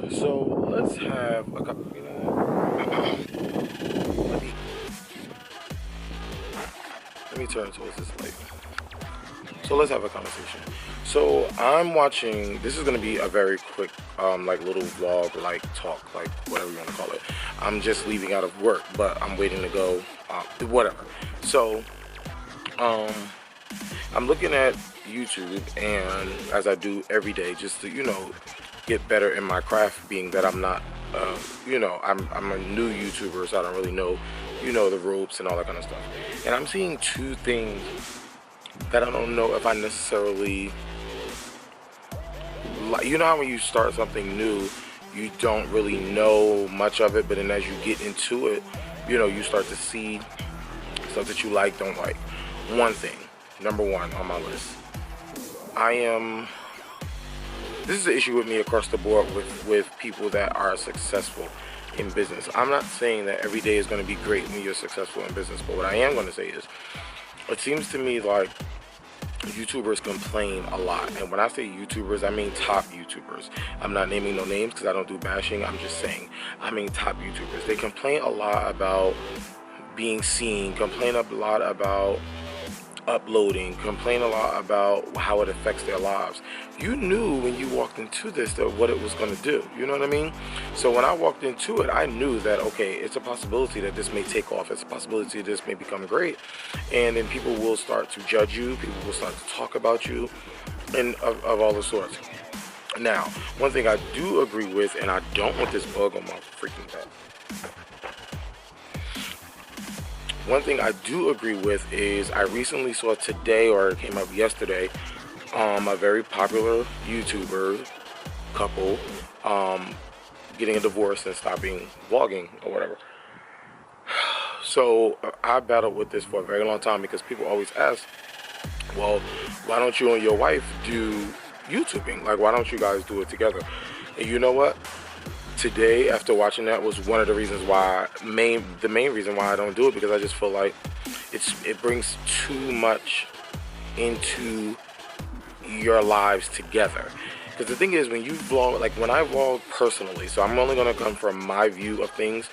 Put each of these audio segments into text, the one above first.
So let's have a couple. Let me turn towards this light. So let's have a conversation. So I'm watching. This is gonna be a very quick, like little vlog, like talk, like whatever you want to call it. I'm just leaving out of work, but I'm waiting to go. Whatever. So, I'm looking at YouTube, and as I do every day, just to get better in my craft. Being that I'm not, I'm a new YouTuber, so I don't really know, the ropes and all that kind of stuff. And I'm seeing two things that I don't know if I necessarily like. You know how when you start something new, you don't really know much of it, but then as you get into it, you start to see stuff that you like, don't like. One thing, number one on my list, this is an issue with me across the board with people that are successful in business. I'm not saying that every day is going to be great when you're successful in business, but what I am going to say is, it seems to me like YouTubers complain a lot. And when I say YouTubers, I mean top YouTubers. I'm not naming no names because I don't do bashing. I'm just saying, I mean top YouTubers. They complain a lot about being seen, complain a lot about uploading, complain a lot about how it affects their lives. You knew when you walked into this that what it was going to do. You know what I mean? So when I walked into it, I knew that, okay, it's a possibility that this may take off. It's a possibility this may become great. And then people will start to judge you. People will start to talk about you and of all the sorts. Now, one thing I do agree with, and I don't want this bug on my freaking back. One thing I do agree with is I recently saw today, or it came up yesterday, a very popular YouTuber couple getting a divorce and stopping vlogging or whatever. So I battled with this for a very long time because people always ask, well, why don't you and your wife do YouTubing? Like, why don't you guys do it together? And you know what? Today, after watching that, was one of the reasons why, the main reason why I don't do it, because I just feel like it brings too much into your lives together. Because the thing is, when you vlog, like when I vlog personally, so I'm only going to come from my view of things,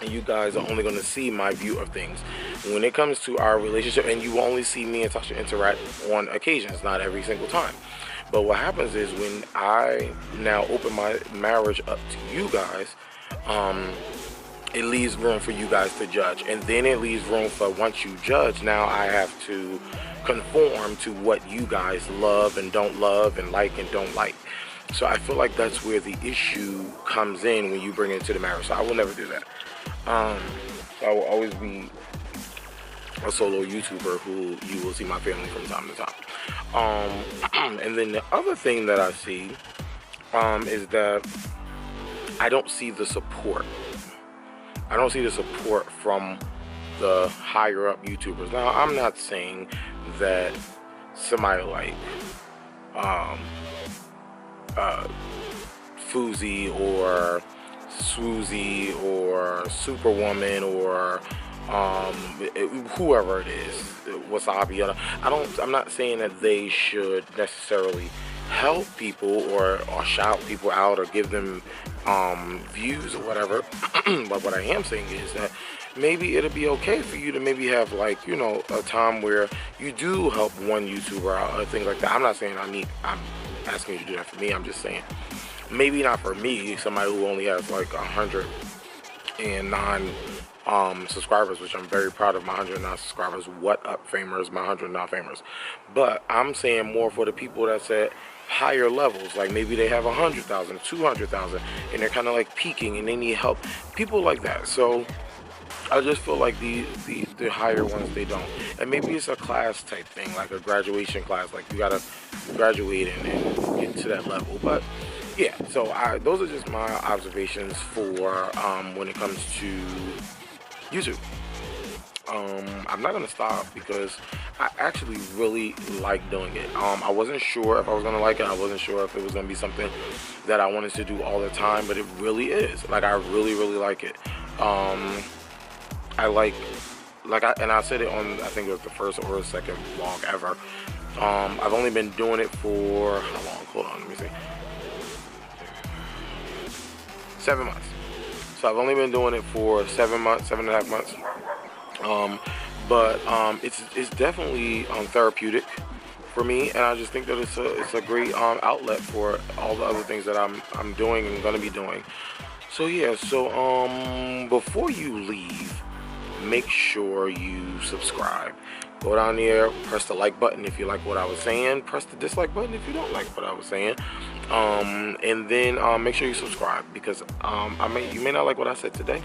and you guys are only going to see my view of things. When it comes to our relationship, and you will only see me and Tasha interact on occasions, not every single time. But what happens is when I now open my marriage up to you guys, it leaves room for you guys to judge. And then it leaves room for, once you judge, now I have to conform to what you guys love and don't love and like and don't like. So I feel like that's where the issue comes in when you bring it into the marriage. So I will never do that. So I will always be a solo YouTuber who you will see my family from time to time. And then the other thing that I see is that I don't see the support. I don't see the support from the higher up YouTubers. Now, I'm not saying that somebody like Foozy or Swoozy or Superwoman or whoever it is, Wasabi. I'm not saying that they should necessarily help people or shout people out or give them views or whatever. But what I am saying is that maybe it'll be okay for you to maybe have, like, a time where you do help one YouTuber out or things like that. I'm not saying I'm asking you to do that for me. I'm just saying maybe not for me, somebody who only has like 109 subscribers, which I'm very proud of my 109 subscribers. What up, famers? My 109 famers. But I'm saying more for the people that's at higher levels, like maybe they have 100,000, 200,000, and they're kind of like peaking and they need help. People like that. So I just feel like the higher ones, they don't. And maybe it's a class type thing, like a graduation class, like you gotta graduate and get to that level. But yeah, so those are just my observations for when it comes to YouTube. I'm not gonna stop because I actually really like doing it. I wasn't sure if I was gonna like it. I wasn't sure if it was gonna be something that I wanted to do all the time, but it really is. Like, I really like it. I I said it on, I think it was the first or second vlog ever. I've only been doing it for how long? Hold on, let me see. 7 months. So I've only been doing it for 7 months, 7.5 months. But it's definitely therapeutic for me, and I just think that it's a great outlet for all the other things that I'm doing and gonna be doing. So yeah, so before you leave, make sure you subscribe. Go down there, press the like button if you like what I was saying, press the dislike button if you don't like what I was saying, and then make sure you subscribe, because you may not like what I said today,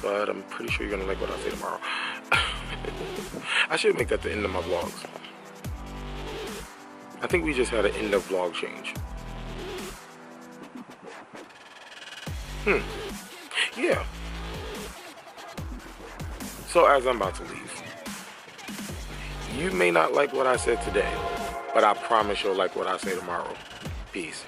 but I'm pretty sure you're gonna like what I say tomorrow. I should make that the end of my vlogs. I think we just had an end of vlog change. Yeah. So as I'm about to leave, you may not like what I said today, but I promise you'll like what I say tomorrow. Peace.